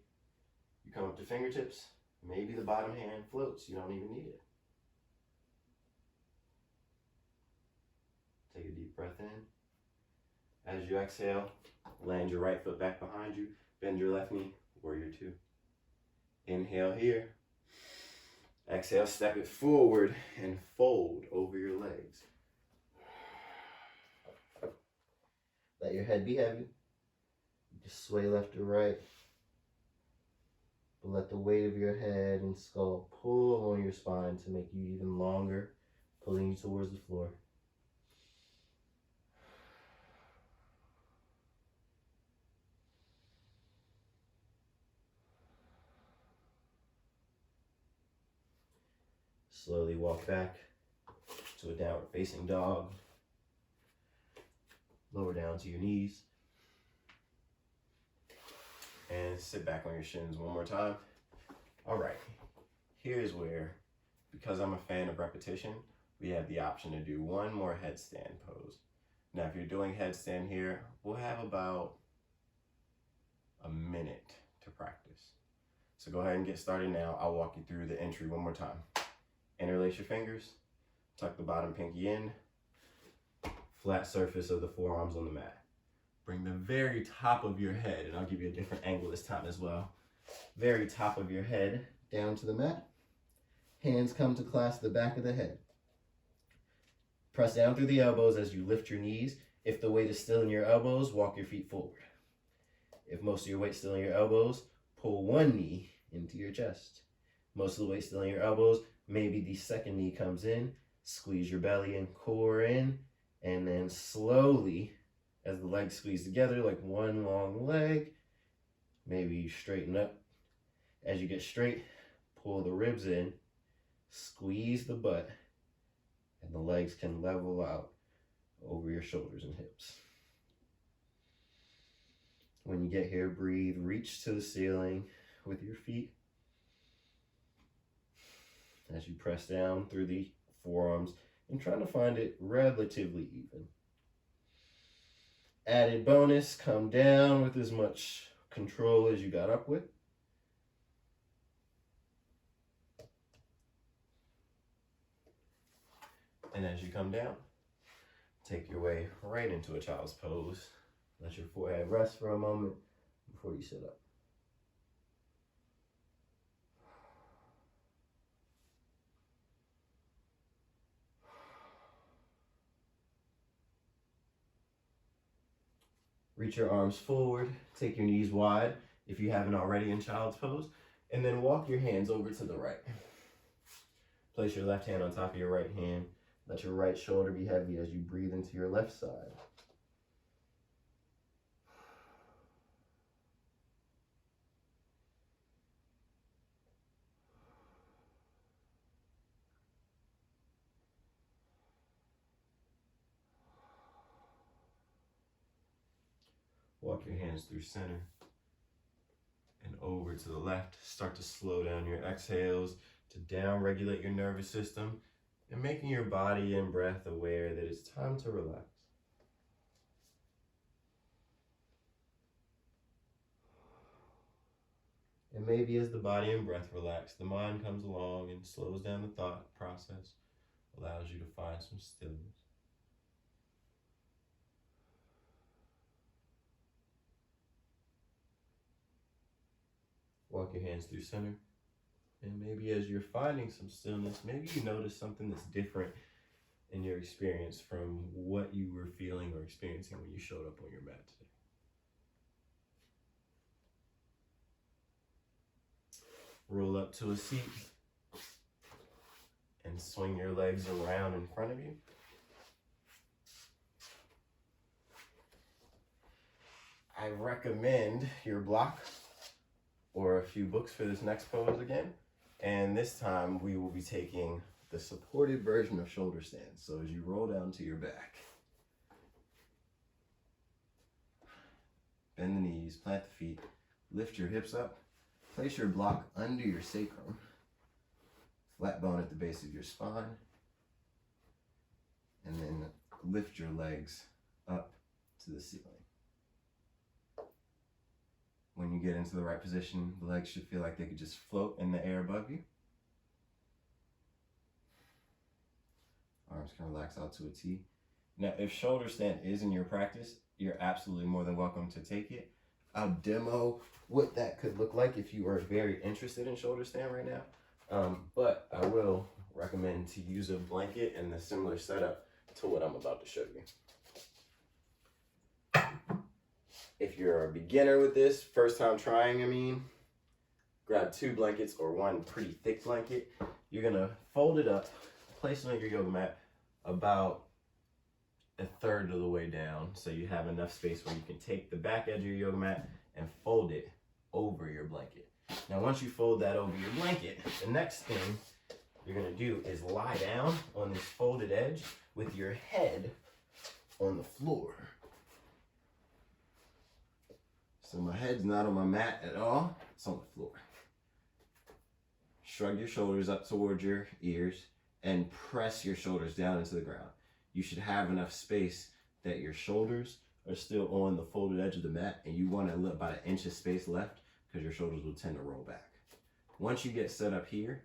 you come up to fingertips. Maybe the bottom hand floats. You don't even need it. Take a deep breath in. As you exhale, land your right foot back behind you. Bend your left knee, warrior two. Inhale here. Exhale, step it forward and fold over your legs. Let your head be heavy. Just sway left to right. But let the weight of your head and skull pull on your spine to make you even longer, pulling you towards the floor. Slowly walk back to a downward facing dog. Lower down to your knees. And sit back on your shins one more time. All right, here's where, because I'm a fan of repetition, we have the option to do one more headstand pose. Now, if you're doing headstand here, we'll have about a minute to practice. So go ahead and get started now. I'll walk you through the entry one more time. Interlace your fingers, tuck the bottom pinky in, flat surface of the forearms on the mat. Bring the very top of your head, and I'll give you a different angle this time as well. Very top of your head down to the mat. Hands come to clasp the back of the head. Press down through the elbows as you lift your knees. If the weight is still in your elbows, walk your feet forward. If most of your weight's still in your elbows, pull one knee into your chest. Most of the weight still in your elbows, maybe the second knee comes in. Squeeze your belly and core in, and then slowly, as the legs squeeze together like one long leg, maybe you straighten up. As you get straight, pull the ribs in, squeeze the butt, and the legs can level out over your shoulders and hips. When you get here, breathe, reach to the ceiling with your feet. As you press down through the forearms and trying to find it relatively even. Added bonus, come down with as much control as you got up with. And as you come down, take your way right into a child's pose. Let your forehead rest for a moment before you sit up. Reach your arms forward, take your knees wide if you haven't already in child's pose, and then walk your hands over to the right. Place your left hand on top of your right hand. Let your right shoulder be heavy as you breathe into your left side. Walk your hands through center and over to the left. Start to slow down your exhales to down-regulate your nervous system and making your body and breath aware that it's time to relax. And maybe as the body and breath relax, the mind comes along and slows down the thought process, allows you to find some stillness. Walk your hands through center. And maybe as you're finding some stillness, maybe you notice something that's different in your experience from what you were feeling or experiencing when you showed up on your mat today. Roll up to a seat and swing your legs around in front of you. I recommend your block or a few books for this next pose again. And this time we will be taking the supported version of shoulder stands. So as you roll down to your back, bend the knees, plant the feet, lift your hips up, place your block under your sacrum, flat bone at the base of your spine, and then lift your legs up to the ceiling. When you get into the right position, the legs should feel like they could just float in the air above you. Arms can relax out to a T. Now, if shoulder stand is in your practice, you're absolutely more than welcome to take it. I'll demo what that could look like if you are very interested in shoulder stand right now. But I will recommend to use a blanket and a similar setup to what I'm about to show you. If you're a beginner with this, first time trying, grab 2 blankets or one pretty thick blanket. You're gonna fold it up, place it on your yoga mat about 1/3 of the way down so you have enough space where you can take the back edge of your yoga mat and fold it over your blanket. Now once you fold that over your blanket, the next thing you're gonna do is lie down on this folded edge with your head on the floor. So my head's not on my mat at all, it's on the floor. Shrug your shoulders up towards your ears and press your shoulders down into the ground. You should have enough space that your shoulders are still on the folded edge of the mat, and you want about an inch of space left because your shoulders will tend to roll back. Once you get set up here,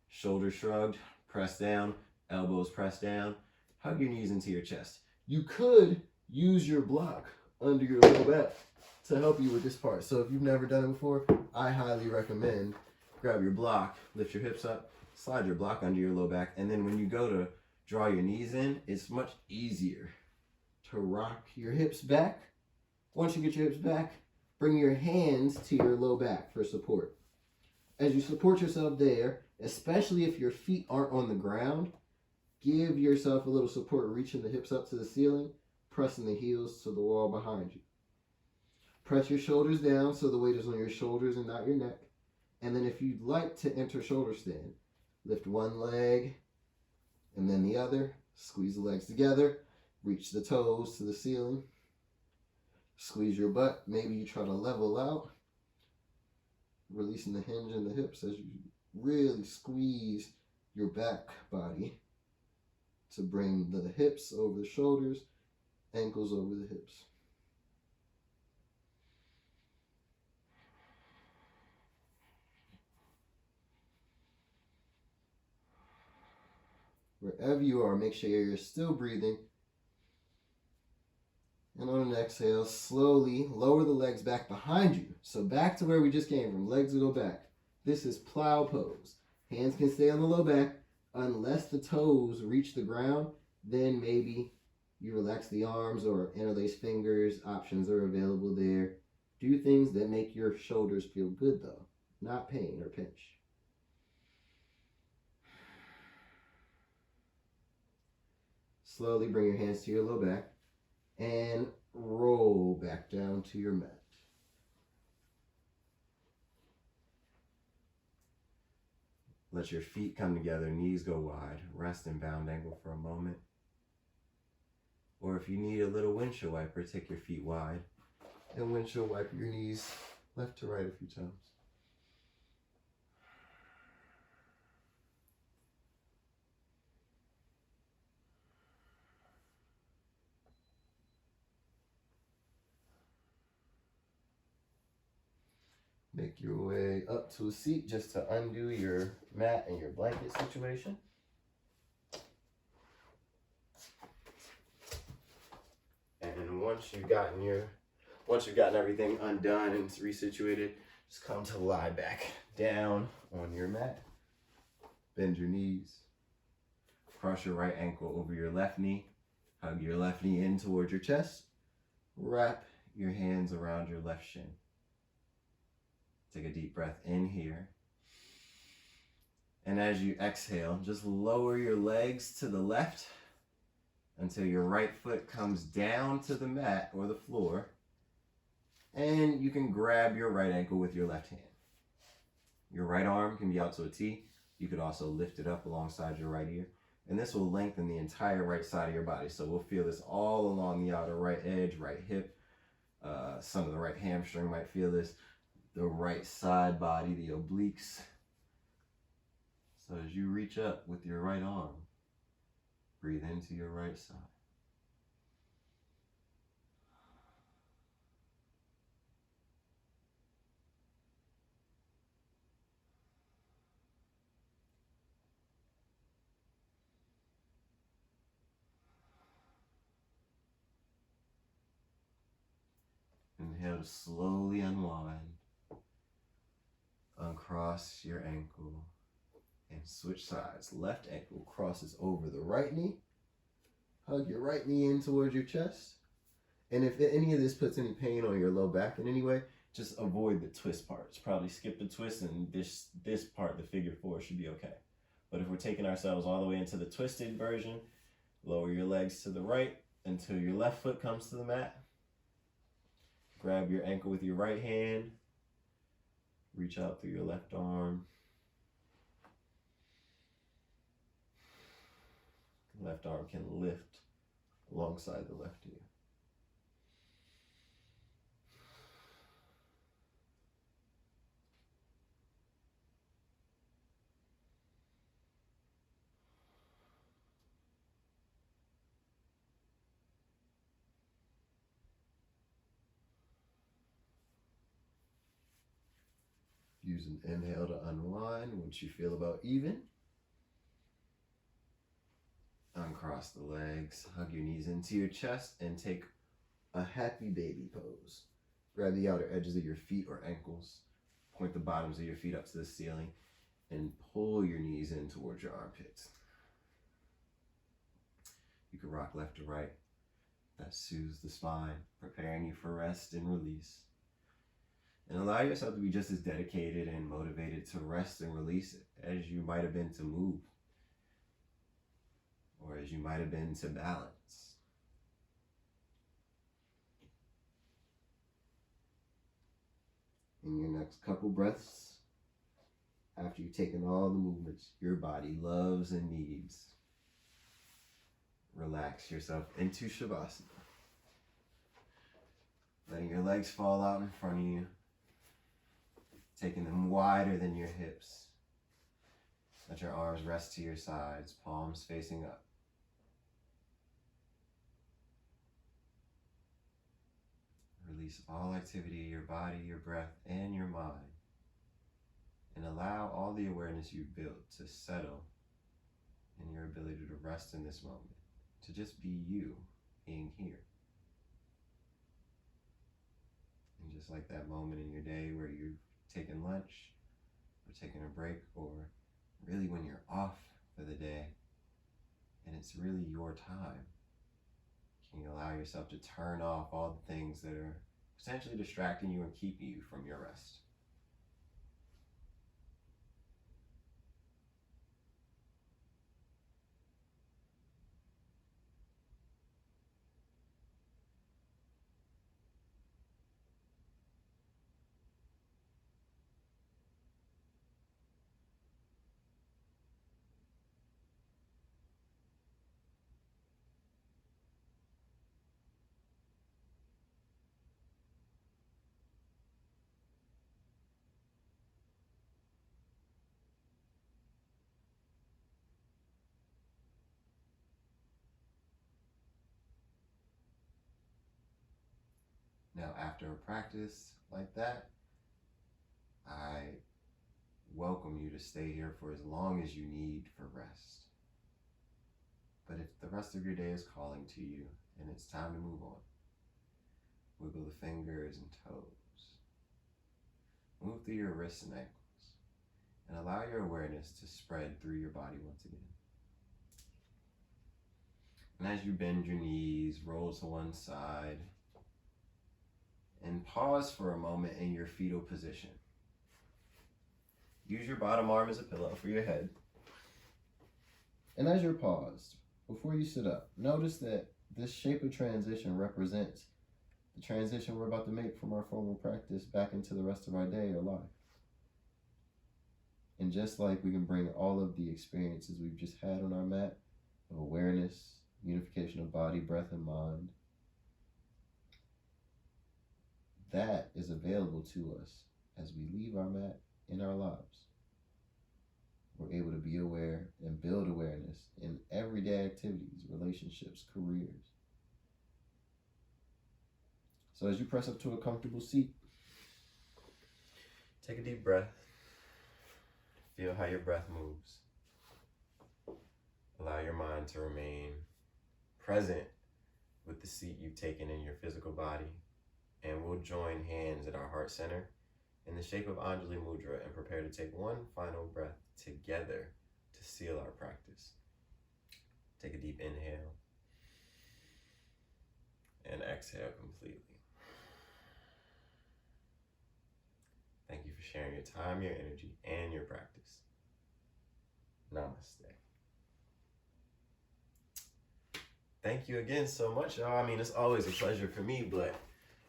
shoulders shrugged, press down, elbows pressed down, hug your knees into your chest. You could use your block under your low back to help you with this part. So if you've never done it before, I highly recommend grab your block, lift your hips up, slide your block under your low back, and then when you go to draw your knees in, it's much easier to rock your hips back. Once you get your hips back, bring your hands to your low back for support. As you support yourself there, especially if your feet aren't on the ground, give yourself a little support, reaching the hips up to the ceiling, pressing the heels to the wall behind you. Press your shoulders down so the weight is on your shoulders and not your neck. And then if you'd like to enter shoulder stand, lift one leg and then the other, squeeze the legs together, reach the toes to the ceiling, squeeze your butt. Maybe you try to level out, releasing the hinge in the hips as you really squeeze your back body to bring the hips over the shoulders, ankles over the hips. Wherever you are, make sure you're still breathing. And on an exhale, slowly lower the legs back behind you. So back to where we just came from, legs will go back. This is plow pose. Hands can stay on the low back unless the toes reach the ground. Then maybe you relax the arms or interlace fingers. Options are available there. Do things that make your shoulders feel good though, not pain or pinch. Slowly bring your hands to your low back and roll back down to your mat. Let your feet come together, knees go wide. Rest in bound angle for a moment. Or if you need a little windshield wiper, take your feet wide and windshield wipe your knees left to right a few times. Make your way up to a seat just to undo your mat and your blanket situation. And once you've gotten everything undone and resituated, just come to lie back down on your mat. Bend your knees. Cross your right ankle over your left knee. Hug your left knee in towards your chest. Wrap your hands around your left shin. Take a deep breath in here. And as you exhale, just lower your legs to the left until your right foot comes down to the mat or the floor. And you can grab your right ankle with your left hand. Your right arm can be out to a T. You could also lift it up alongside your right ear. And this will lengthen the entire right side of your body. So we'll feel this all along the outer right edge, right hip. Some of the right hamstring might feel this. The right side body, the obliques. So as you reach up with your right arm, breathe into your right side. Inhale to slowly unwind. Uncross your ankle and switch sides. Left ankle crosses over the right knee. Hug your right knee in towards your chest. And if any of this puts any pain on your low back in any way, just avoid the twist parts. Probably skip the twist, and this part, the figure four, should be okay. But if we're taking ourselves all the way into the twisted version, lower your legs to the right until your left foot comes to the mat. Grab your ankle with your right hand. Reach out through your left arm. Left arm can lift alongside the left ear. Use an inhale to unwind once you feel about even. Uncross the legs, hug your knees into your chest, and take a happy baby pose. Grab the outer edges of your feet or ankles, point the bottoms of your feet up to the ceiling, and pull your knees in towards your armpits. You can rock left to right. That soothes the spine, preparing you for rest and release. And allow yourself to be just as dedicated and motivated to rest and release as you might have been to move, or as you might have been to balance. In your next couple breaths, after you've taken all the movements your body loves and needs, relax yourself into Shavasana. Letting your legs fall out in front of you, taking them wider than your hips. Let your arms rest to your sides, palms facing up. Release all activity of your body, your breath, and your mind. And allow all the awareness you've built to settle in your ability to rest in this moment, to just be you being here. And just like that moment in your day where you've taken lunch or taken a break, or really when you're off for the day and it's really your time, can you allow yourself to turn off all the things that are potentially distracting you and keeping you from your rest? Now, after a practice like that, I welcome you to stay here for as long as you need for rest. But if the rest of your day is calling to you and it's time to move on, wiggle the fingers and toes. Move through your wrists and ankles, and allow your awareness to spread through your body once again. And as you bend your knees, roll to one side, and pause for a moment in your fetal position. Use your bottom arm as a pillow for your head. And as you're paused, before you sit up, notice that this shape of transition represents the transition we're about to make from our formal practice back into the rest of our day or life. And just like we can bring all of the experiences we've just had on our mat of awareness, unification of body, breath, and mind, that is available to us as we leave our mat in our lives. We're able to be aware and build awareness in everyday activities, relationships, careers. So as you press up to a comfortable seat, take a deep breath. Feel how your breath moves. Allow your mind to remain present with the seat you've taken in your physical body. And we'll join hands at our heart center in the shape of Anjali Mudra and prepare to take one final breath together to seal our practice. Take a deep inhale and exhale completely. Thank you for sharing your time, your energy, and your practice. Namaste. Thank you again so much, y'all. I mean, it's always a pleasure for me, but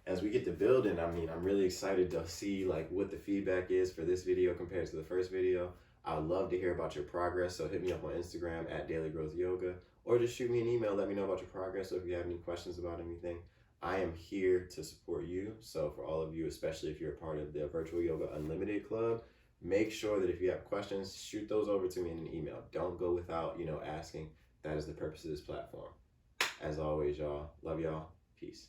as we get to building, I mean, I'm really excited to see like what the feedback is for this video compared to the first video. I would love to hear about your progress. So hit me up on Instagram at Daily Growth Yoga, or just shoot me an email. Let me know about your progress. Or if you have any questions about anything, I am here to support you. So for all of you, especially if you're a part of the Virtual Yoga Unlimited Club, make sure that if you have questions, shoot those over to me in an email. Don't go without, asking. That is the purpose of this platform. As always, y'all, love y'all. Peace.